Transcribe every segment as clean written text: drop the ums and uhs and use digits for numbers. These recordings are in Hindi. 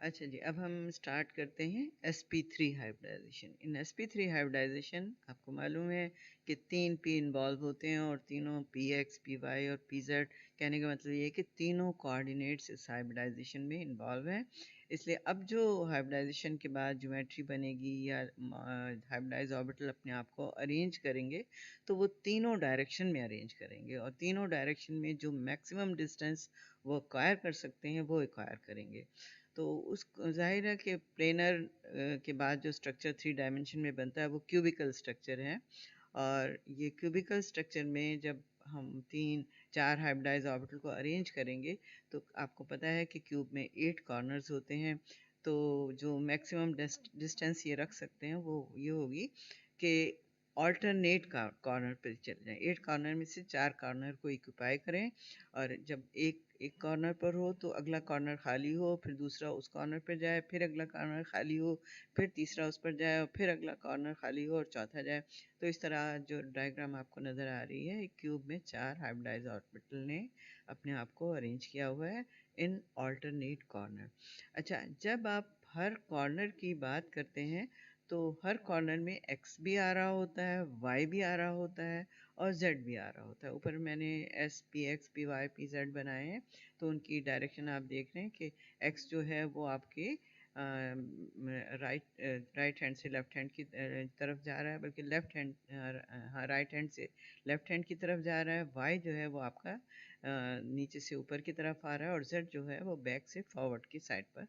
अच्छा जी, अब हम स्टार्ट करते हैं sp3 हाइब्रिडाइजेशन। इन sp3 हाइब्रिडाइजेशन आपको मालूम है कि 3 p इन्वॉल्व होते हैं और तीनों px, py और pz, कहने का मतलब ये है कि तीनों कोऑर्डिनेट्स इस हाइब्रिडाइजेशन में इन्वॉल्व हैं। इसलिए अब जो हाइब्रिडाइजेशन के बाद ज्योमेट्री बनेगी या हाइब्रिडाइज ऑर्बिटल अपने आप को अरेंज करेंगे, तो वो तीनों डायरेक्शन में अरेंज करेंगे और तीनों डायरेक्शन में जो मैक्सिमम डिस्टेंस वो एक्वायर कर सकते हैं वो एक्वायर करेंगे। तो उस ज़ाहिर है कि प्लेनर के बाद जो स्ट्रक्चर 3 डायमेंशन में बनता है वो क्यूबिकल स्ट्रक्चर है। और ये क्यूबिकल स्ट्रक्चर में जब हम 3-4 हाइब्रिडाइज ऑर्बिटल को अरेंज करेंगे तो आपको पता है कि क्यूब में 8 कॉर्नर्स होते हैं। तो जो मैक्सिमम डिस्टेंस ये रख सकते हैं वो ये होगी कि ऑल्टरनेट कॉर्नर पर चले जाएं। 8 कॉर्नर में से 4 कॉर्नर को इक्यूपाई करें और जब एक एक कॉर्नर पर हो तो अगला कॉर्नर खाली हो, फिर दूसरा उस कॉर्नर पर जाए, फिर अगला कॉर्नर खाली हो, फिर तीसरा उस पर जाए और फिर अगला कॉर्नर खाली हो और चौथा जाए। तो इस तरह जो डायग्राम आपको नज़र आ रही है, एक क्यूब में 4 हाइब्रिडाइज ऑर्बिटल ने अपने आप को अरेंज किया हुआ है इन ऑल्टरनेट कॉर्नर। अच्छा, जब आप हर कॉर्नर की बात करते हैं तो हर कॉर्नर में x भी आ रहा होता है, y भी आ रहा होता है और z भी आ रहा होता है। ऊपर मैंने s p x p y p z बनाए हैं, तो उनकी डायरेक्शन आप देख रहे हैं कि x जो है वो आपके राइट हैंड से लेफ्ट हैंड की तरफ जा रहा है, बल्कि लेफ्ट हैंड हाँ राइट हैंड से लेफ्ट हैंड की तरफ जा रहा है। y जो है वो आपका नीचे से ऊपर की तरफ आ रहा है और z जो है वो बैक से फॉरवर्ड की साइड पर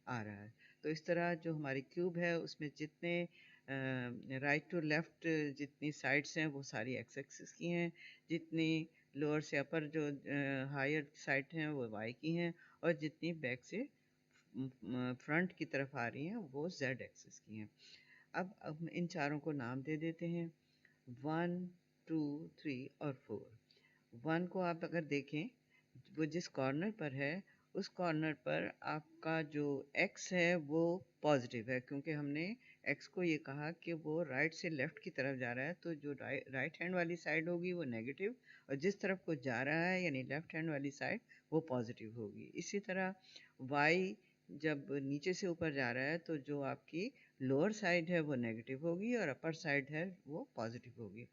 आ रहा है। तो इस तरह जो हमारी क्यूब है उसमें जितने राइट टू लेफ़्ट जितनी साइड्स हैं वो सारी एक्स एक्सिस की हैं, जितनी लोअर से अपर जो हायर साइड हैं वो वाई की हैं और जितनी बैक से फ्रंट की तरफ आ रही हैं वो जेड एक्सिस की हैं। अब इन चारों को नाम दे देते हैं 1, 2, 3 और 4। 1 को आप अगर देखें, वो जिस कॉर्नर पर है उस कॉर्नर पर आपका जो x है वो पॉजिटिव है, क्योंकि हमने x को ये कहा कि वो राइट से लेफ़्ट की तरफ जा रहा है, तो जो राइट हैंड वाली साइड होगी वो नेगेटिव और जिस तरफ को जा रहा है यानी लेफ़्ट हैंड वाली साइड वो पॉजिटिव होगी। इसी तरह y जब नीचे से ऊपर जा रहा है तो जो आपकी लोअर साइड है वो नेगेटिव होगी और अपर साइड है वो पॉजिटिव होगी।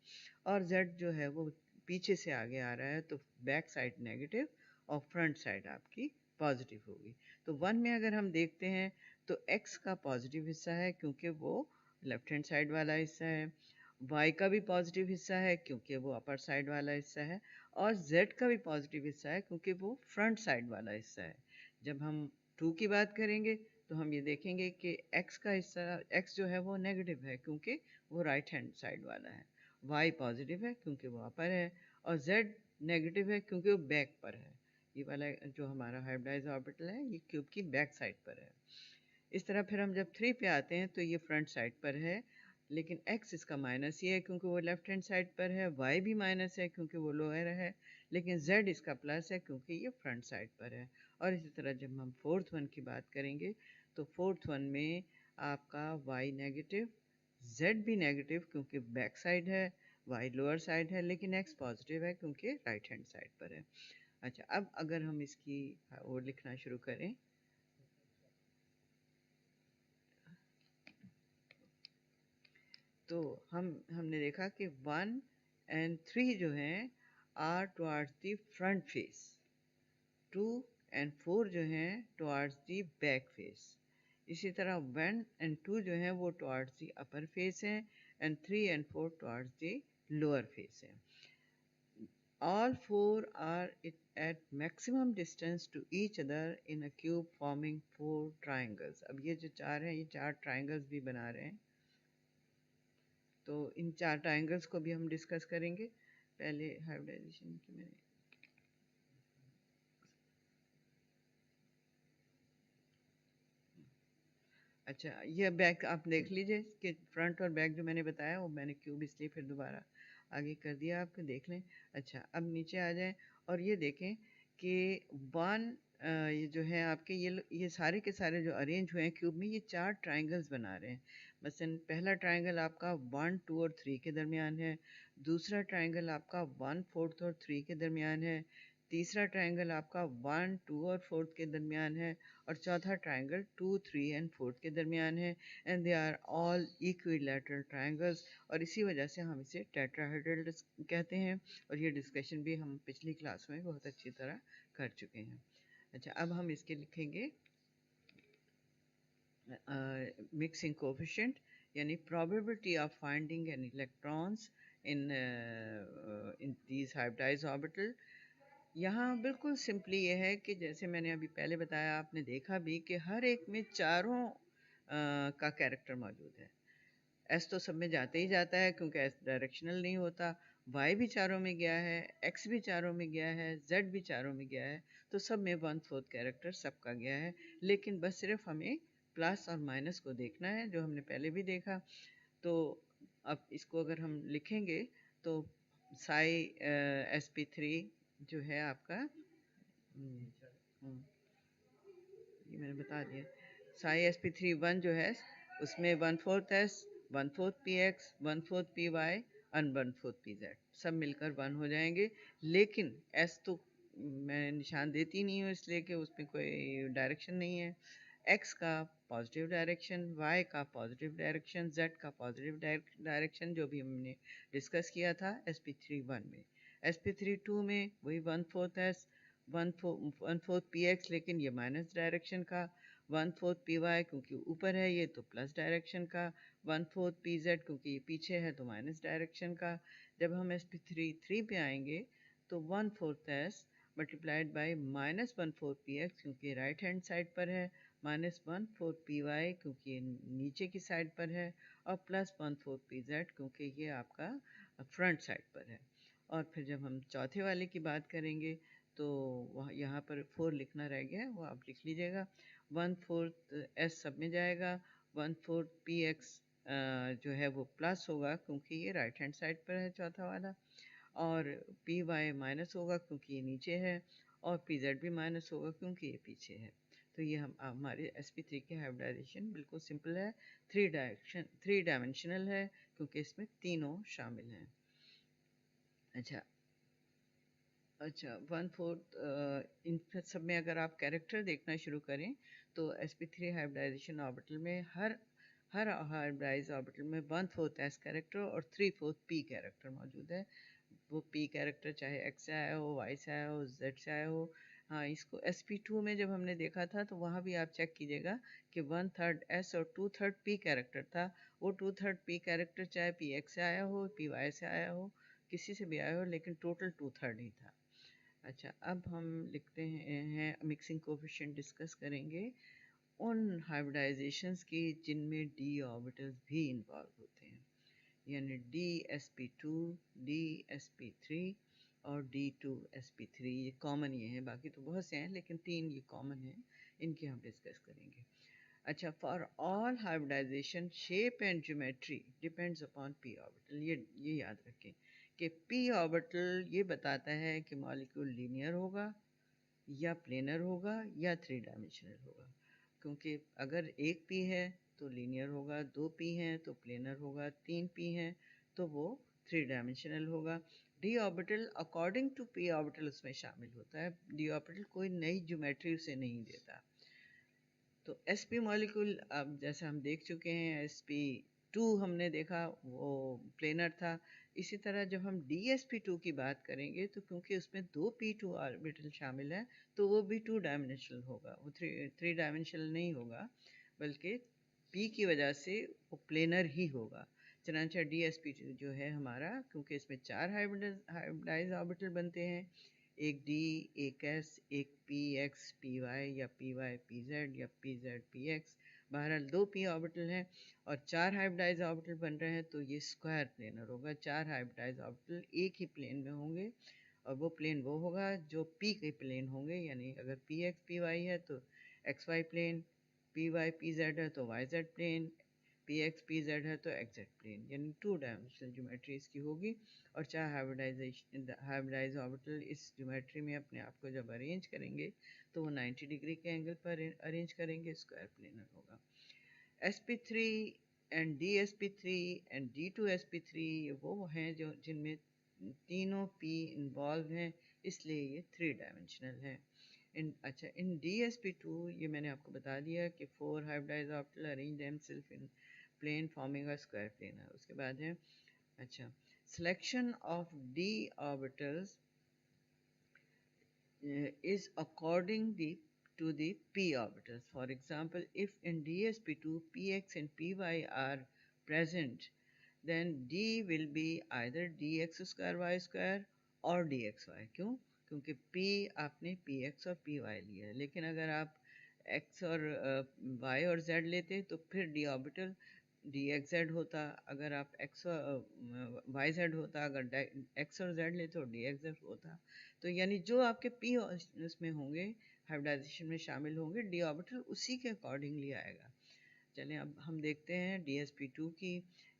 और z जो है वो पीछे से आगे आ रहा है तो बैक साइड नेगेटिव और फ्रंट साइड आपकी पॉजिटिव होगी। तो 1 में अगर हम देखते हैं तो x का पॉजिटिव हिस्सा है क्योंकि वो लेफ्ट हैंड साइड वाला हिस्सा है, y का भी पॉजिटिव हिस्सा है क्योंकि वो अपर साइड वाला हिस्सा है और z का भी पॉजिटिव हिस्सा है क्योंकि वो फ्रंट साइड वाला हिस्सा है। जब हम 2 की बात करेंगे तो हम ये देखेंगे कि x का हिस्सा x जो है वो नेगेटिव है क्योंकि वो राइट हैंड साइड वाला है, y पॉजिटिव है क्योंकि वो अपर है और z नेगेटिव है क्योंकि वो बैक पर है। ये वाला जो हमारा हाइब्रिडाइज ऑर्बिटल है ये क्यूब की बैक साइड पर है। इस तरह फिर हम जब 3 पे आते हैं तो ये फ्रंट साइड पर है, लेकिन x इसका माइनस ये है क्योंकि वो लेफ्ट हैंड साइड पर है, y भी माइनस है क्योंकि वो लोअर है, लेकिन z इसका प्लस है क्योंकि ये फ्रंट साइड पर है। और इसी तरह जब हम फोर्थ वन की बात करेंगे तो फोर्थ वन में आपका y नेगेटिव, z भी नेगेटिव क्योंकि बैक साइड है, y लोअर साइड है, लेकिन x पॉजिटिव है क्योंकि राइट हैंड साइड पर है। अच्छा, अब अगर हम इसकी और लिखना शुरू करें तो हमने देखा कि 1 एंड 3 जो हैं are towards the front face, 2 and 4 जो हैं टुवर्ड्स द बैक फेस। इसी तरह 1 एंड 2 जो हैं वो टुवर्ड्स द अपर फेस हैं and 3 and 4 towards the lower face हैं। All four are at maximum distance to each other in a cube forming 4 triangles। अब ये जो चार हैं ये 4 ट्राइंगल्स भी बना रहे हैं, तो इन 4 ट्राइंगल्स को भी हम डिस्कस करेंगे। पहले हाइब्रिडाइजेशन की मैंने अच्छा, ये बैक आप देख लीजिए कि फ्रंट और बैक जो मैंने बताया वो मैंने क्यूब इसलिए फिर दोबारा आगे कर दिया, आपको देख लें। अच्छा, अब नीचे आ जाएं और ये देखें कि 1 ये जो है आपके ये सारे के सारे जो अरेंज हुए हैं क्यूब में ये 4 ट्राइंगल्स बना रहे हैं। मसलन पहला ट्राइंगल आपका 1, 2 और 3 के दरमियान है, दूसरा ट्राइंगल आपका 1, 4 और 3 के दरमियान है, तीसरा ट्रायंगल आपका 1, 2 और 4 के दरमियान है, और चौथा ट्रायंगल 2, 3 एंड 4 के दरमियान है, and they are all equilateral triangles, और इसी वजह से हम इसे टेट्राहेड्रल कहते हैं, और ये डिस्कशन भी हम पिछली क्लास में बहुत अच्छी तरह कर चुके हैं। अच्छा, अब हम इसके लिखेंगे मिक्सिंग कोफिशिएंट, यानी probability of finding an electrons in these hybridized orbital। यहाँ बिल्कुल सिंपली ये है कि जैसे मैंने अभी पहले बताया, आपने देखा भी कि हर एक में चारों का कैरेक्टर मौजूद है। एस तो सब में जाते ही जाता है क्योंकि एस डायरेक्शनल नहीं होता, वाई भी चारों में गया है, एक्स भी चारों में गया है, जेड भी चारों में गया है, तो सब में 1/4 कैरेक्टर सबका गया है। लेकिन बस सिर्फ हमें प्लस और माइनस को देखना है, जो हमने पहले भी देखा। तो अब इसको अगर हम लिखेंगे तो साई sp3 जो है आपका, ये मैंने बता दिया, साई sp3 1 जो है उसमें 1/4 s, 1/4 px, 1/4 py और 1/4 pz सब मिलकर 1 हो जाएंगे। लेकिन s तो मैं निशान देती नहीं हूँ, इसलिए कि उसमें कोई डायरेक्शन नहीं है। x का पॉजिटिव डायरेक्शन, y का पॉजिटिव डायरेक्शन, z का पॉजिटिव डायरेक्शन, जो भी हमने डिस्कस किया था sp3 1 में। sp3 2 में वही 1/4 s, 1/4 px, लेकिन ये माइनस डायरेक्शन का, 1/4 py क्योंकि ऊपर है ये तो प्लस डायरेक्शन का, 1/4 pz क्योंकि ये पीछे है तो माइनस डायरेक्शन का। जब हम sp3 3 पे आएंगे तो 1/4 s मल्टीप्लाइड बाई -1/4 px क्योंकि राइट हैंड साइड पर है, -1/4 py क्योंकि ये नीचे की साइड पर है, और +1/4 pz क्योंकि ये आपका फ्रंट साइड पर है। और फिर जब हम चौथे वाले की बात करेंगे तो वहाँ यहाँ पर 4 लिखना रह गया है, वो आप लिख लीजिएगा। 1/4 s सब में जाएगा, 1/4 px जो है वो प्लस होगा क्योंकि ये राइट हैंड साइड पर है चौथा वाला, और पी वाई माइनस होगा क्योंकि ये नीचे है, और पी जेड भी माइनस होगा क्योंकि ये पीछे है। तो ये हम हमारे sp3 की हाइब्रिडाइजेशन बिल्कुल सिंपल है, 3 डायमेंशनल है क्योंकि इसमें तीनों शामिल हैं। अच्छा, 1/4 इन सब में अगर आप कैरेक्टर देखना शुरू करें तो sp3 हाइब्रिडाइजेशन ऑर्बिटल में हर हाइब्रिडाइज ऑर्बिटल में 1/4 s कैरेक्टर और 3/4 p कैरेक्टर मौजूद है। वो p कैरेक्टर चाहे x से आया हो, y से आया हो, z से आया हो। हाँ, इसको sp2 में जब हमने देखा था तो वहाँ भी आप चेक कीजिएगा कि 1/3 s और 2/3 p कैरेक्टर था। वो 2/3 p कैरेक्टर चाहे px से आया हो, py से आया हो, किसी से भी आया हो, लेकिन टोटल 2/3 ही था। अच्छा, अब हम लिखते हैं मिक्सिंग कोफिशिएंट डिस्कस करेंगे उन हाइब्रिडाइजेशंस की जिनमें d ऑर्बिटल्स भी इन्वॉल्व होते हैं, यानी dsp2, dsp3 और d2sp3। ये कॉमन ये हैं, बाकी तो बहुत से हैं लेकिन 3 ये कॉमन हैं, इनकी हम डिस्कस करेंगे। अच्छा, for all hybridization shape and geometry depends upon p orbital. ये याद रखें कि p ऑर्बिटल ये बताता है कि मॉलिक्यूल लीनियर होगा या प्लेनर होगा या 3 डायमेंशनल होगा, क्योंकि अगर एक p है तो लीनियर होगा, 2 p हैं तो प्लेनर होगा, 3 p हैं तो वो 3 डायमेंशनल होगा। d orbital according to p orbital उसमें शामिल होता है। d ऑर्बिटल कोई नई ज्योमेट्री उसे नहीं देता। तो sp मॉलिक्यूल अब जैसे हम देख चुके हैं, sp2 हमने देखा वो प्लेनर था। इसी तरह जब हम dsp2 की बात करेंगे तो क्योंकि उसमें 2p2 ऑर्बिटल शामिल है तो वो भी 2 डायमेंशनल होगा, वो 3 डायमेंशनल नहीं होगा, बल्कि p की वजह से वो प्लेनर ही होगा। चनांचा dsp2 जो है हमारा, क्योंकि इसमें 4 हाइब्रिडाइज ऑर्बिटल बनते हैं, एक d, एक s, एक px py या py pz या pz px, बहरहाल 2 p ऑर्बिटल हैं और 4 हाइब्रिडाइज ऑर्बिटल बन रहे हैं, तो ये स्क्वायर प्लेनर होगा। 4 हाइब्रिडाइज ऑर्बिटल एक ही प्लेन में होंगे, और वो प्लेन वो होगा जो p के प्लेन होंगे, यानी अगर px py है तो xy प्लेन, py pz है तो yz प्लेन, px pz है तो xz प्लेन, यानी 2 डायमेंशनल ज्योमेट्री इसकी होगी। और 4 हाइब्रिडाइज ऑर्बिटल इस ज्योमेट्री में अपने आप को जब अरेंज करेंगे तो वो 90 डिग्री के एंगल पर अरेंज करेंगे, स्क्वायर प्लेनर होगा। sp3 and dsp3 and d2sp3 वो हैं जो जिनमें तीनों p इन्वॉल्व हैं, इसलिए ये 3 डायमेंशनल है। इन DsP2 ये मैंने आपको बता दिया कि 4 hybridized orbital arrange themselves in plane forming a square plane है। उसके बाद है अच्छा selection of d orbitals is according to the p orbitals. For example, if in DsP2 px and py are present, then d will be either dx square y square और dxy. क्यों? क्योंकि p आपने px और py लिया है, लेकिन अगर आप x और y और z लेते तो फिर d ऑर्बिटल dxz होता, अगर आप x और yz होता, अगर x और z लेते तो dxz होता। तो यानी जो आपके p उसमें होंगे हाइब्रिडाइजेशन में शामिल होंगे, d ऑर्बिटल उसी के अकॉर्डिंगली आएगा। चलें अब हम देखते हैं DsP2 की।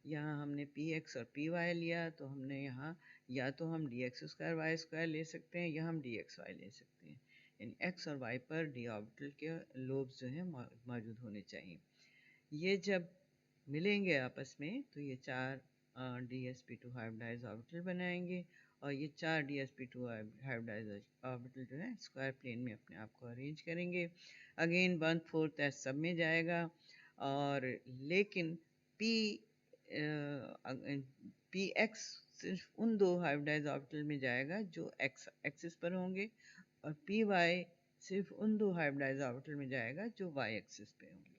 यहाँ हमने px और py लिया, तो हमने यहाँ या तो हम dx स्क्वायर y स्क्वायर ले सकते हैं या हम dxy ले सकते हैं। यानी x और y पर d ऑर्बिटल के लोब्स जो हैं मौजूद होने चाहिए। ये जब मिलेंगे आपस में तो ये 4 DsP2 हाइब्रिडाइज्ड ऑर्बिटल बनाएंगे, और ये 4 DsP2 हाइब्रिडाइज्ड ऑर्बिटल जो है स्क्वायर प्लेन में अपने आप को अरेंज करेंगे। अगेन 1/4 ऐसा सब में जाएगा, और लेकिन पी एक्स सिर्फ उन दो हाइब्रिडाइज्ड ऑर्बिटल में जाएगा जो एक्स एक्सिस पर होंगे, और पी वाई सिर्फ उन दो हाइब्रिडाइज्ड ऑर्बिटल में जाएगा जो वाई एक्सिस पे होंगे।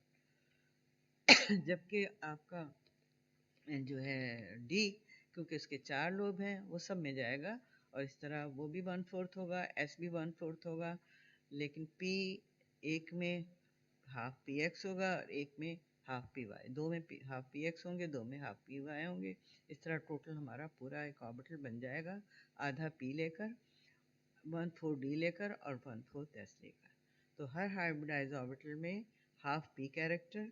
जबकि आपका जो है डी, क्योंकि इसके 4 लोब हैं, वो सब में जाएगा, और इस तरह वो भी 1/4 होगा, एस भी 1/4 होगा, लेकिन पी एक में हाफ पी एक्स होगा और एक में हाफ पी वाई, दो में हाफ पी एक्स होंगे, दो में हाफ पी वाई होंगे। इस तरह टोटल हमारा पूरा एक ऑर्बिटल बन जाएगा, आधा पी लेकर, 1/4 डी लेकर और 1/4 एस लेकर। तो हर हाइब्रिडाइज्ड ऑर्बिटल में half P character,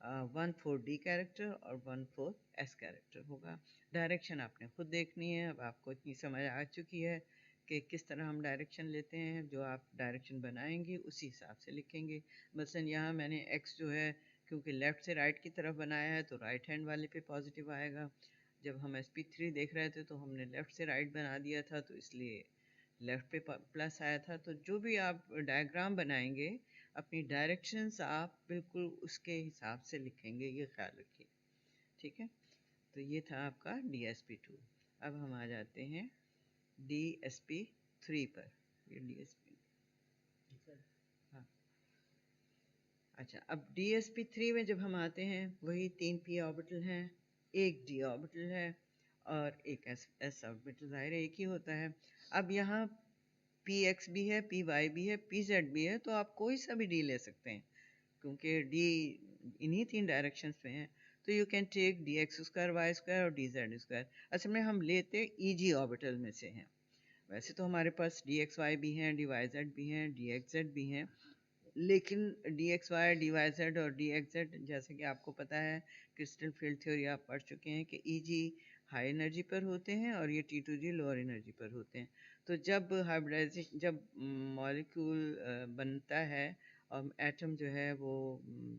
1/4 D character और 1/4 एस कैरेक्टर होगा। डायरेक्शन आपने खुद देखनी है, अब आपको इतनी समझ आ चुकी है कि किस तरह हम डायरेक्शन लेते हैं। जो आप डायरेक्शन बनाएंगे उसी हिसाब से लिखेंगे। मसलन यहाँ मैंने एक्स जो है क्योंकि लेफ़्ट से राइट की तरफ बनाया है तो राइट हैंड वाले पे पॉजिटिव आएगा। जब हम SP3 देख रहे थे तो हमने लेफ़्ट से राइट बना दिया था, तो इसलिए लेफ़्ट पे प्लस आया था। तो जो भी आप डायग्राम बनाएंगे, अपनी डायरेक्शंस आप बिल्कुल उसके हिसाब से लिखेंगे, ये ख्याल रखिए, ठीक है। तो ये था आपका DsP2। अब हम आ जाते हैं DsP3 पर। ये DsP, हाँ अच्छा, अब DsP3 में जब हम आते हैं, वही 3 p ऑर्बिटल हैं, एक d ऑर्बिटल है और एक s ऑर्बिटल, ज़ाहिर है एक ही होता है। अब यहाँ px भी है, py भी है, pz भी है, तो आप कोई सा भी d ले सकते हैं, क्योंकि d इन्हीं 3 डायरेक्शंस में है। तो you can take dx square y square और dz स्क्वायर। असल में हम लेते eg ऑर्बिटल में से हैं। वैसे तो हमारे पास dxy भी हैं, dyz भी हैं, dxz भी हैं, लेकिन dxy, dyz और dxz, जैसे कि आपको पता है क्रिस्टल फील्ड थ्योरी आप पढ़ चुके हैं कि eg हाई एनर्जी पर होते हैं और ये T2g लोअर एनर्जी पर होते हैं। तो जब हाइब्रिडाइजेशन, जब मॉलिक्यूल बनता है और एटम जो है वो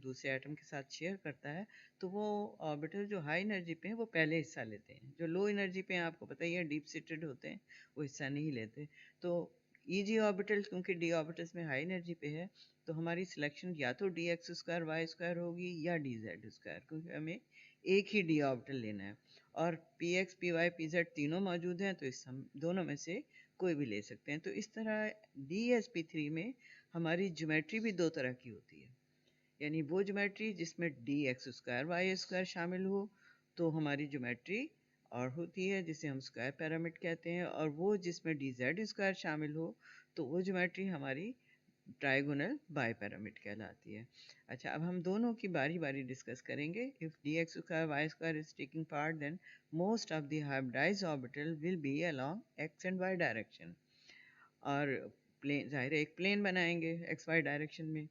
दूसरे एटम के साथ शेयर करता है, तो वो ऑर्बिटल जो हाई एनर्जी पे हैं वो पहले हिस्सा लेते हैं। जो लो एनर्जी पे हैं, आपको पता ही है डीप सीटेड होते हैं, वो हिस्सा नहीं लेते। तो ईजी ऑर्बिटल क्योंकि डी ऑर्बिटल्स में हाई एनर्जी पे है, तो हमारी सिलेक्शन या तो d x square y square होगी या डी जेड स्क्वायर, क्योंकि हमें एक ही डी ऑर्बिटल लेना है। और p x, p y, p z तीनों मौजूद हैं, तो इस हम दोनों में से कोई भी ले सकते हैं। तो इस तरह DsP3 में हमारी ज्योमेट्री भी दो तरह की होती है। यानी वो ज्योमेट्री जिसमें d x square y square शामिल हो, तो हमारी ज्योमेट्री और होती है जिसे हम स्क्वायर पिरामिड कहते हैं, और वो जिसमें डी जेड स्क्वायर शामिल हो, तो वो ज्योमेट्री हमारी ट्राइगोनल बाई पिरामिड कहलाती है। अच्छा, अब हम दोनों की बारी बारी डिस्कस करेंगे। If d x square y square is taking part, then most of the hybridized orbital will be along x and y direction. और प्लेन, जाहिर है एक प्लेन बनाएंगे एक्स वाई डायरेक्शन में,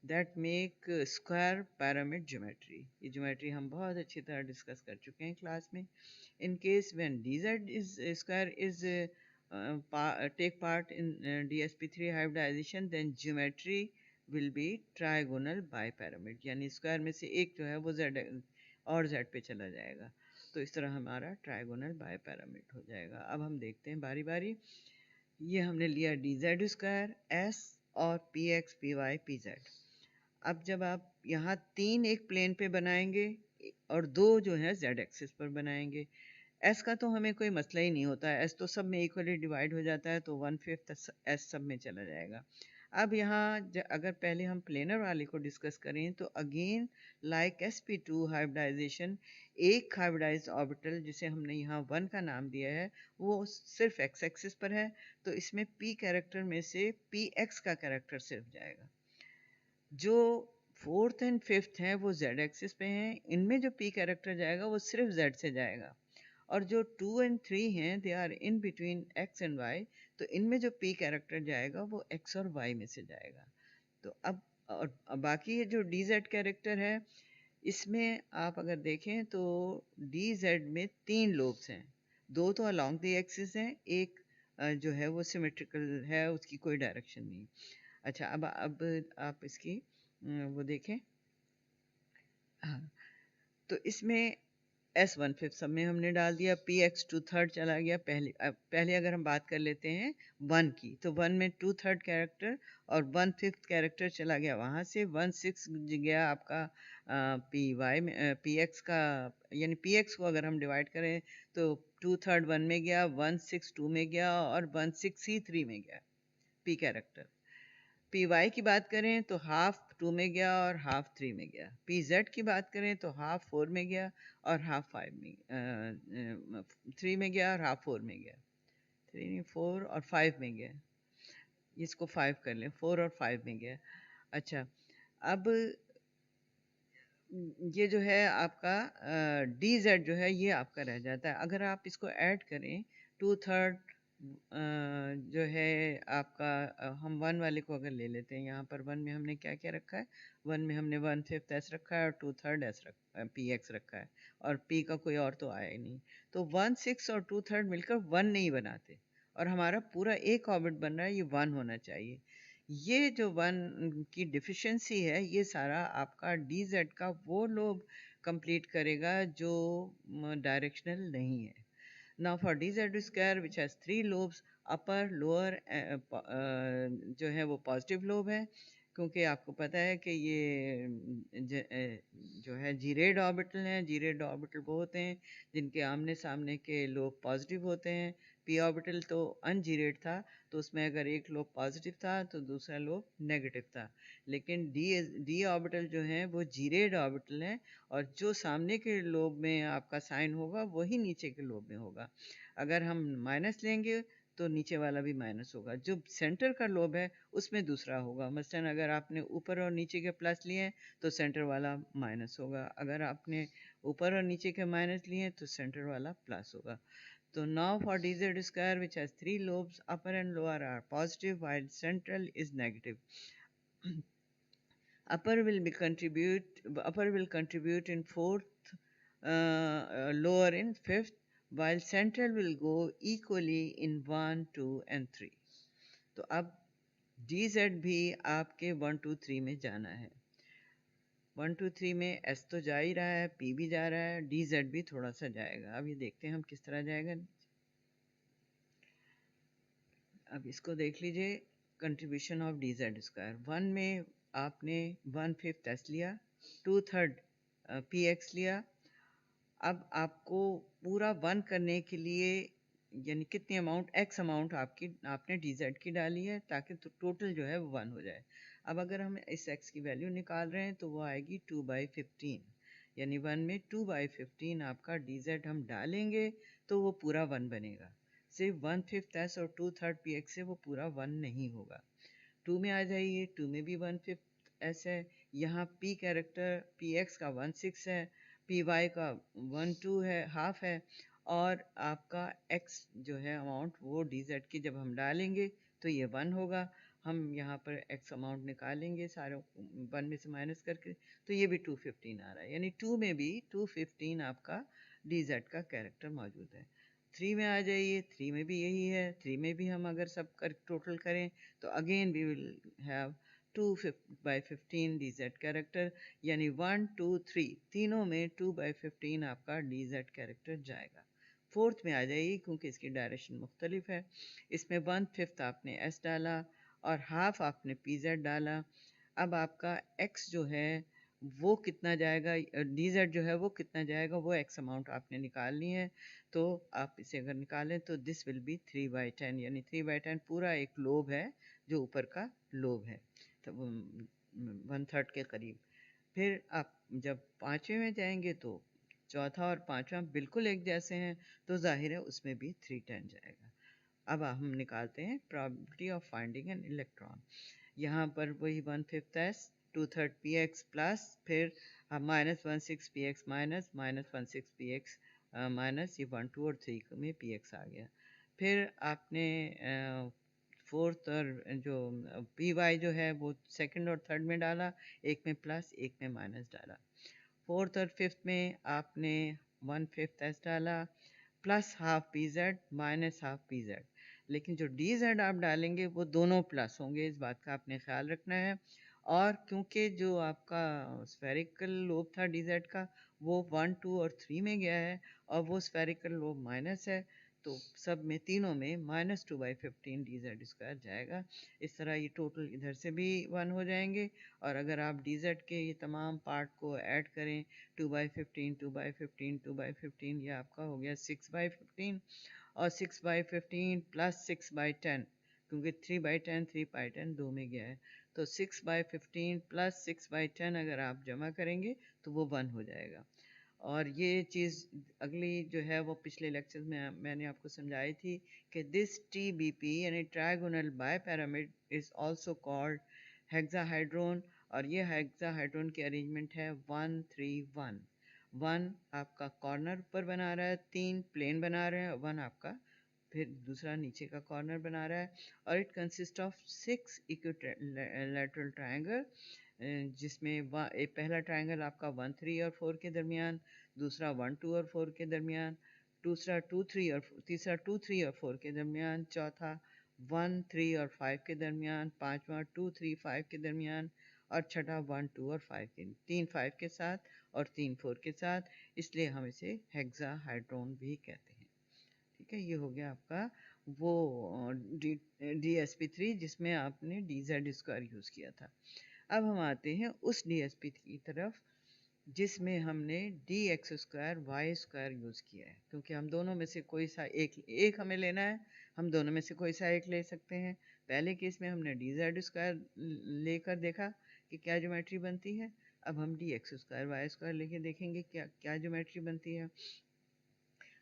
that make square pyramid geometry. ये ज्योमेट्री हम बहुत अच्छी तरह डिस्कस कर चुके हैं क्लास में। In case when dz is square is take part in DsP3 hybridization, then geometry will be trigonal bipyramid, यानी स्क्वायर में से एक जो है वो z और z पे चला जाएगा, तो इस तरह हमारा ट्राइगोनल बाईपिरामिड हो जाएगा। अब हम देखते हैं बारी बारी। ये हमने लिया डी जेड स्क्वायर एस और p x p y p z. अब जब आप यहाँ 3 एक प्लेन पे बनाएंगे और 2 जो है जेड एक्सिस पर बनाएंगे, एस का तो हमें कोई मसला ही नहीं होता है, एस तो सब में इक्वली डिवाइड हो जाता है, तो 1/5 एस सब में चला जाएगा। अब यहाँ अगर पहले हम प्लेनर वाले को डिस्कस करें तो अगेन लाइक sp2 हाइब्रिडाइजेशन, एक हाइब्रिडाइज्ड ऑर्बिटल जिसे हमने यहाँ 1 का नाम दिया है वो सिर्फ एक्स एक्सिस पर है, तो इसमें p कैरेक्टर में से px का कैरेक्टर सिर्फ जाएगा। जो फोर्थ एंड फिफ्थ हैं वो जेड एक्सिस पे हैं, इनमें जो p कैरेक्टर जाएगा वो सिर्फ z से जाएगा। और जो 2 एंड 3 हैं they are in between x and y, तो इनमें जो p कैरेक्टर जाएगा वो x और y में से जाएगा। तो अब और बाकी ये जो dz कैरेक्टर है, इसमें आप अगर देखें तो dz में 3 लोब्स हैं, 2 तो अलोंग द एक्सिस हैं, एक जो है वो सिमेट्रिकल है, उसकी कोई डायरेक्शन नहीं। अच्छा, अब आप इसकी वो देखें। हाँ, तो इसमें S1/5 सब में हमने डाल दिया, px 2/3 चला गया। पहले अगर हम बात कर लेते हैं 1 की, तो 1 में 2/3 कैरेक्टर और 1/5 कैरेक्टर चला गया वहाँ से, 1/6 गया आपका पी वाई में, px का, यानी px को अगर हम डिवाइड करें तो 2/3 1 में गया, 1/6 2 में गया और 1/6 ही 3 में गया p कैरेक्टर। पी वाई की बात करें तो हाफ 2 में गया और हाफ 3 में गया। पी जेड की बात करें तो हाफ 4 में गया और हाफ 5 में 3 में गया और हाफ 4 में गया। 3 नहीं, 4 और 5 में गया, इसको 5 कर लें, 4 और 5 में गया। अच्छा, अब ये जो है आपका डी जेड जो है ये आपका रह जाता है। अगर आप इसको ऐड करें 2/3 जो है आपका, हम 1 वाले को अगर ले लेते हैं, यहाँ पर 1 में हमने क्या क्या रखा है, 1 में हमने 1/5 एस रखा है और 2/3 एस पी एक्स रखा है, और पी का कोई और तो आया ही नहीं, तो 1/6 और 2/3 मिलकर 1 नहीं बनाते, और हमारा पूरा एक ऑर्बिट बन रहा है, ये 1 होना चाहिए। ये जो 1 की डिफिशियंसी है, ये सारा आपका डी जेड का वो लोब कंप्लीट करेगा जो डायरेक्शनल नहीं है। Now for dz square which has 3 lobes, upper, lower जो है वो पॉजिटिव लोब है, क्योंकि आपको पता है कि ये जो है जीरेड ऑर्बिटल हैं। जीरेड ऑर्बिटल वो होते हैं जिनके आमने सामने के लोब पॉजिटिव होते हैं। पी ऑर्बिटल तो अनजीरेड था, तो उसमें अगर एक लोब पॉजिटिव था तो दूसरा लोब नेगेटिव था, लेकिन डी ऑर्बिटल जो है वो जीरेड ऑर्बिटल हैं, और जो सामने के लोब में आपका साइन होगा वही नीचे के लोब में होगा। अगर हम माइनस लेंगे तो नीचे वाला भी माइनस होगा, जो सेंटर का लोब है उसमें दूसरा होगा। मसलन अगर आपने ऊपर और नीचे के प्लस लिए हैं तो सेंटर वाला माइनस होगा, अगर आपने ऊपर और नीचे के माइनस लिए हैं तो सेंटर वाला प्लस होगा। तो now for dz square which has 3 lobes, upper and lower are positive while central is negative. upper will contribute in fourth, lower in fifth, while central will go equally in 1, 2 and 3. तो अब dz भी आपके 1, 2, 3 में जाना है। 1, 2, 3 में s तो जा ही रहा है, p भी जा रहा है, dz भी थोड़ा सा जाएगा। अब ये देखते हैं हम किस तरह जाएगा। अब इसको देख लीजिए, contribution of D z square. 1 में आपने 1/5 एस लिया, 2/3 पी एक्स लिया। अब आपको पूरा 1 करने के लिए, यानी कितनी अमाउंट, एक्स अमाउंट आपने डी जेड की डाली है, ताकि तो टोटल जो है वो 1 हो जाए। अब अगर हम इस एक्स की वैल्यू निकाल रहे हैं तो वो आएगी 2/15, यानी 1 में 2/15 आपका डी जेड हम डालेंगे तो वो पूरा 1 बनेगा। सिर्फ 1/5 एस और 2/3 पी एक्स से वो पूरा 1 नहीं होगा। 2 में आ जाइए, 2 में भी 1/5 एस है, यहाँ p कैरेक्टर पी एक्स का 1/6 है, पी वाई का 1/2 है, हाफ है, और आपका x जो है अमाउंट वो डी जेड की जब हम डालेंगे तो ये 1 होगा। हम यहाँ पर x अमाउंट निकालेंगे सारे 1 में से माइनस करके, तो ये भी 215 आ रहा है, यानी 2 में भी 215 आपका डी जेड का कैरेक्टर मौजूद है। 3 में आ जाइए, 3 में भी यही है। 3 में भी हम अगर सब कर टोटल करें तो again we will have 2/15 d z character, यानी 1, 2, 3 तीनों में 2/15 आपका डी जेड कैरेक्टर जाएगा। फोर्थ में आ जाएगी क्योंकि इसकी डायरेक्शन मुख्तलिफ है। इसमें 1/5 आपने एस डाला और हाफ आपने पी जेड डाला। अब आपका एक्स जो है वो कितना जाएगा, डी जेड जो है वो कितना जाएगा, वो एक्स अमाउंट आपने निकालनी है। तो आप इसे अगर निकालें तो दिस विल बी 3/10, यानी 3/10 पूरा एक लोब है जो ऊपर का लोब है, तो 1/3 के करीब। फिर आप जब पाँचवें में जाएंगे तो चौथा और पाँचवा बिल्कुल एक जैसे हैं, तो जाहिर है उसमें भी 3/10 जाएगा। अब हम निकालते हैं probability of finding an electron. यहाँ पर वही 1/5 एस 2/3 पी एक्स प्लस फिर -16 px -16 px माइनस ये 1 2 और 3 में px आ गया। फिर आपने फोर्थ और जो पी वाई जो है वो सेकंड और थर्ड में डाला, एक में प्लस एक में माइनस डाला। फोर्थ और फिफ्थ में आपने 1/5 एस डाला plus half P Z minus half P Z. लेकिन जो डी जेड आप डालेंगे वो दोनों प्लस होंगे, इस बात का आपने ख्याल रखना है। और क्योंकि जो आपका स्फेरिकल लोब था डी जेड का वो 1 2 और 3 में गया है और वो स्फेरिकल लोब माइनस है, तो सब में तीनों में -2/15 डी जेड स्क्वायर जाएगा। इस तरह ये टोटल इधर से भी 1 हो जाएंगे। और अगर आप डी जेड के ये तमाम पार्ट को ऐड करें 2/15 2/15 2/15, ये आपका हो गया 6/15 और 6/15 प्लस 6/10 क्योंकि 3/10 3/10 दो में गया है, तो 6/15 प्लस 6/10 अगर आप जमा करेंगे तो वो 1 हो जाएगा। और ये चीज़ अगली जो है वो पिछले लेक्चर में मैंने आपको समझाई थी कि दिस TBP यानी ट्रायगोनल बायपैरामिड इज़ आल्सो कॉल्ड हेक्साहाइड्रोन। और ये हेक्साहाइड्रोन की अरेंजमेंट है 1 3 1। 1 आपका कॉर्नर ऊपर बना रहा है, 3 प्लेन बना रहे हैं, 1 आपका फिर दूसरा नीचे का कॉर्नर बना रहा है। और it consist of 6 equilateral triangle, जिसमें एक पहला ट्रायंगल आपका 1 3 और 4 के दरमियान, दूसरा 1 2 और 4 के दरमियान, दूसरा 2 3 और तीसरा 2 3 और 4 के दरमियान, चौथा 1 3 और 5 के दरमियान, पांचवा 2 3 5 के दरमियान और छठा 1 2 और 5 के, 3 5 के साथ और 3 4 के साथ, इसलिए हम इसे हेक्साहाइड्रोन भी कहते हैं। ठीक है, ये हो गया आपका वो DSP3 जिसमें आपने DZ स्क्वायर यूज़ किया था। अब हम आते हैं उस DSP की तरफ जिसमें हमने DX square y square use किया है, क्योंकि हम दोनों में से कोई सा एक हमें लेना है, हम दोनों में से कोई सा एक ले सकते हैं। पहले केस में हमने DZ स्क्वायर लेकर देखा कि क्या ज्योमेट्री बनती है। अब हम DX स्क्वायर वाई स्क्वायर लेके देखेंगे क्या क्या ज्योमेट्री बनती है।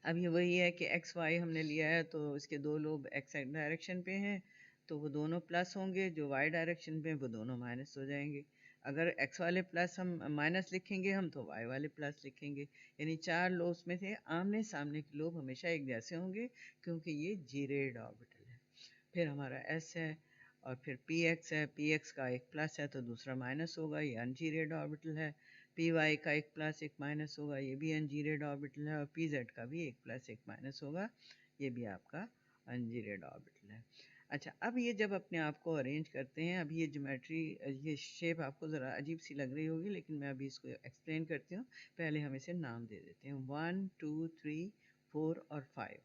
अब ये वही है कि एक्स वाई हमने लिया है तो इसके दो लोब एक्स डायरेक्शन पे हैं, तो वो दोनों प्लस होंगे, जो वाई डायरेक्शन पे वो दोनों माइनस हो जाएंगे। अगर एक्स वाले प्लस हम माइनस लिखेंगे हम तो वाई वाले प्लस लिखेंगे, यानी चार लोब्स में से आमने सामने के लोब हमेशा एक जैसे होंगे क्योंकि ये जीरेड ऑर्बिटल है। फिर हमारा एस है और फिर पी एक्स है, पी एक्स का एक प्लस है तो दूसरा माइनस होगा, ये अनजीरेड ऑर्बिटल है। पी वाई का एक प्लस एक माइनस होगा, ये भी अनजीरेड ऑर्बिटल है। और पी जेड का भी एक प्लस एक माइनस होगा, ये भी आपका अनजीरेड ऑर्बिटल है। अच्छा, अब ये जब अपने आप को अरेंज करते हैं, अब ये ज्योमेट्री ये शेप आपको ज़रा अजीब सी लग रही होगी, लेकिन मैं अभी इसको एक्सप्लेन करती हूँ। पहले हम इसे नाम दे देते हैं 1 2 3 4 और 5।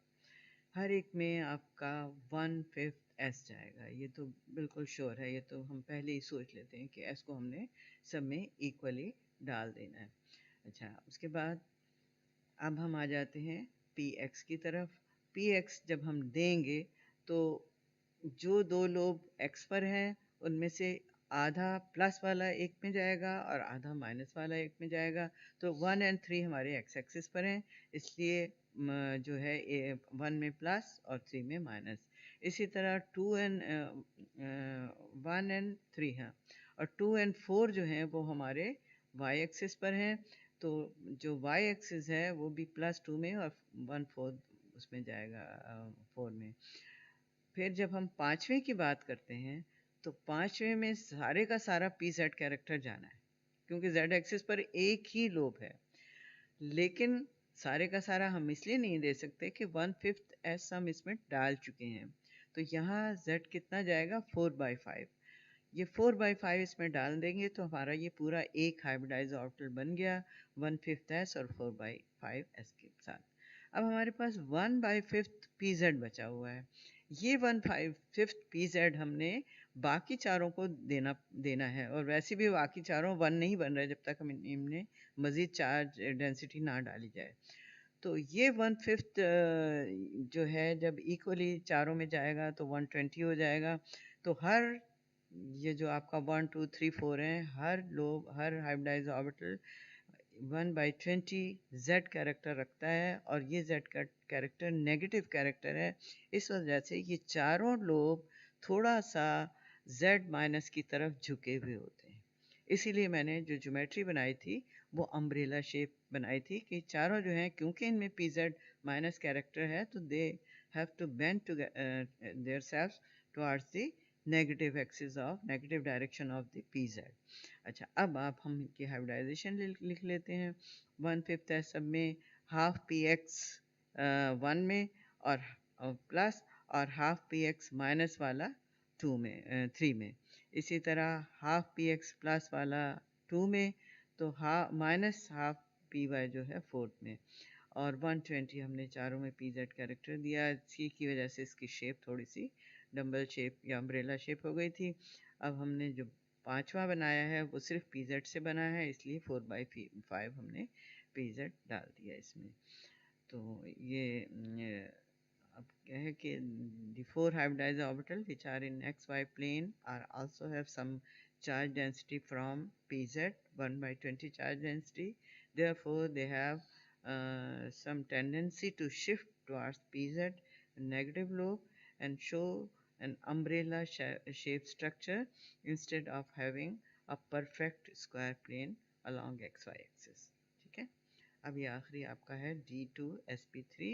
हर एक में आपका 1/5 एस जाएगा, ये तो बिल्कुल श्योर है, ये तो हम पहले ही सोच लेते हैं कि एस को हमने सब में इक्वली डाल देना है। अच्छा, उसके बाद अब हम आ जाते हैं पी एक्स की तरफ। पी एक्स जब हम देंगे तो जो दो लोब एक्स पर हैं उनमें से आधा प्लस वाला एक में जाएगा और आधा माइनस वाला एक में जाएगा। तो 1 और 3 हमारे एक्स एक्सिस पर हैं, इसलिए जो है 1 में प्लस और 3 में माइनस। इसी तरह 1 और 3 हैं और 2 और 4 जो हैं वो हमारे वाई एक्सिस पर हैं, तो जो वाई एक्सिस है वो भी +2 में और 1/4 उसमें जाएगा 4 में। फिर जब हम पांचवें की बात करते हैं तो पांचवें में सारे का सारा पी जेड कैरेक्टर जाना है क्योंकि जेड एक्सिस पर एक ही लोब है। लेकिन सारे का सारा हम इसलिए नहीं दे सकते कि 1/5 एस हम इसमें डाल चुके हैं, तो यहाँ z कितना जाएगा 4/5। ये 4/5 इसमें डाल देंगे तो हमारा ये पूरा एक हाइब्रिडाइज ऑर्बिटल बन गया 1/5 एस और 4/5 एस के साथ। अब हमारे पास 1/5 pz बचा हुआ है। ये 1/5 pz हमने बाकी चारों को देना देना है, और वैसे भी बाकी चारों 1 नहीं बन रहे जब तक हम इनमें मज़ीद चार्ज डेंसिटी ना डाली जाए। तो ये 1/5 जो है जब इक्वली चारों में जाएगा तो 120 हो जाएगा। तो हर ये जो आपका 1 2 3 4 है, हर हाइब्रिडाइज्ड ऑर्बिटल 1/20 z कैरेक्टर रखता है, और ये z का कैरेक्टर नेगेटिव कैरेक्टर है। इस वजह से ये चारों लोब थोड़ा सा z माइनस की तरफ झुके हुए होते हैं। इसीलिए मैंने जो ज्योमेट्री बनाई थी वो अम्ब्रेला शेप बनाई थी कि चारों जो हैं, क्योंकि इनमें pz माइनस कैरेक्टर है, तो they have to bend to their self towards the negative direction of the pz। अच्छा, अब आप हम इनकी हाइब्रिडाइजेशन लिख लेते हैं। 1/5 है सब में, हाफ पी एक्स 1 में और प्लस, और हाफ पी एक्स माइनस वाला 2 में 3 में। इसी तरह हाफ पी एक्स प्लस वाला 2 में, तो माइनस हाफ पी वाई जो है 4th में। और 120 हमने चारों में पी जेड कैरेक्टर दिया। इसी की वजह से इसकी शेप थोड़ी सी डम्बल शेप या अम्ब्रेला शेप हो गई थी। अब हमने जो पांचवा बनाया है वो सिर्फ पी जेड से बना है, इसलिए 4/5 हमने पी जेड डाल दिया इसमें। तो ये अब क्या है कि the four hybridized orbital which are in xy plane are also have some charge density from pz 1/20 charge density. Therefore they have some tendency to shift towards pz negative lobe and show an umbrella shape structure instead of having a perfect square plane along xy axis. ठीक है। अब ये आखिरी आपका है D2sp3।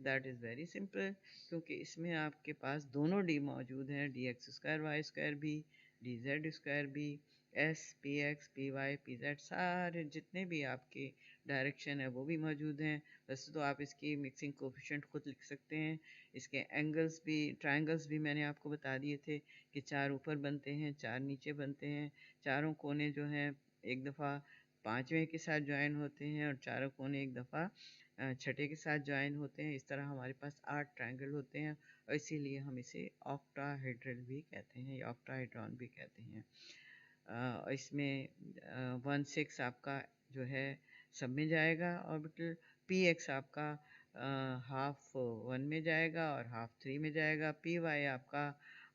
That is very simple, क्योंकि इसमें आपके पास दोनों D मौजूद हैं, dx² y² भी, dz² भी, s px py pz सारे जितने भी आपके डायरेक्शन है वो भी मौजूद हैं। वैसे तो आप इसकी मिक्सिंग कोफिशिएंट खुद लिख सकते हैं। इसके एंगल्स भी, ट्रायंगल्स भी मैंने आपको बता दिए थे कि 4 ऊपर बनते हैं, 4 नीचे बनते हैं। चारों कोने जो हैं एक दफ़ा पांचवें के साथ ज्वाइन होते हैं, और चारों कोने एक दफ़ा छठे के साथ ज्वाइन होते हैं। इस तरह हमारे पास 8 ट्रायंगल होते हैं, और इसीलिए हम इसे ऑक्टाहेड्रल भी कहते हैं या ऑक्टाहेड्रॉन भी कहते हैं। इसमें 1/6 आपका जो है सब में जाएगा ऑर्बिटल, पी एक्स आपका हाफ 1 में जाएगा और हाफ 3 में जाएगा, पी वाई आपका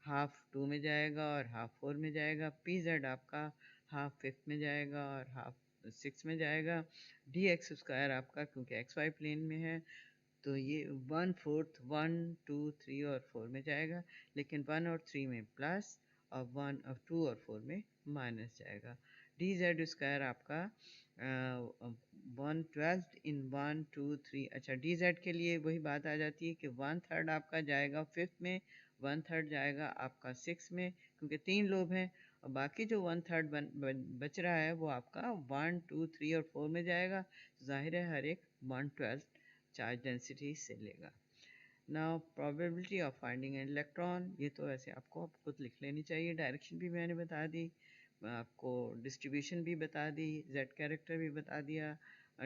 हाफ 2 में जाएगा और हाफ 4 में जाएगा, पी जेड आपका हाफ 5th में जाएगा और हाफ 6 में जाएगा। dx² आपका क्योंकि xy प्लेन में है तो ये 1/4 1 2 3 और 4 में जाएगा, लेकिन 1 और 3 में प्लस और 1 और 2 और 4 में माइनस जाएगा। dz² आपका 1/12 इन 1 2 3। अच्छा, dz के लिए वही बात आ जाती है कि 1/3 आपका जाएगा 5th में, 1/3 जाएगा आपका 6 में, क्योंकि 3 लोब हैं, और बाकी जो 1/3 बच रहा है वो आपका 1 2 3 और 4 में जाएगा। जाहिर है हर एक 1/12 चार्ज डेंसिटी से लेगा। Now probability of finding an electron, ये तो ऐसे आपको खुद लिख लेनी चाहिए। डायरेक्शन भी मैंने बता दी, आपको डिस्ट्रीब्यूशन भी बता दी, जेड कैरेक्टर भी बता दिया,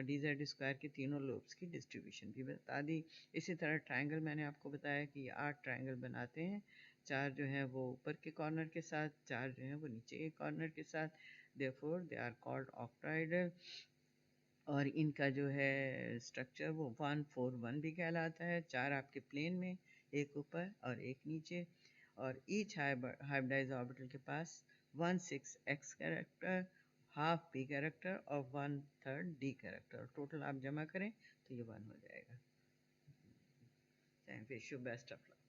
dz² के तीनों लोब्स की डिस्ट्रीब्यूशन भी बता दी। इसी तरह ट्रायंगल मैंने आपको बताया कि 8 ट्रायंगल बनाते हैं, 4 जो हैं वो ऊपर के कॉर्नर के साथ, 4 जो हैं वो नीचे के कॉर्नर के साथ। Therefore they are called octahedral. और इनका जो है स्ट्रक्चर वो 1 4 1 भी कहलाता है। 4 आपके प्लेन में, एक ऊपर और एक नीचे, और ईच हाइब्रिडाइज्ड ऑर्बिटल के पास 1/6 x character, half p character और 1/3 d कैरेक्टर। टोटल आप जमा करें तो ये 1 हो जाएगा। Thank you, best of luck.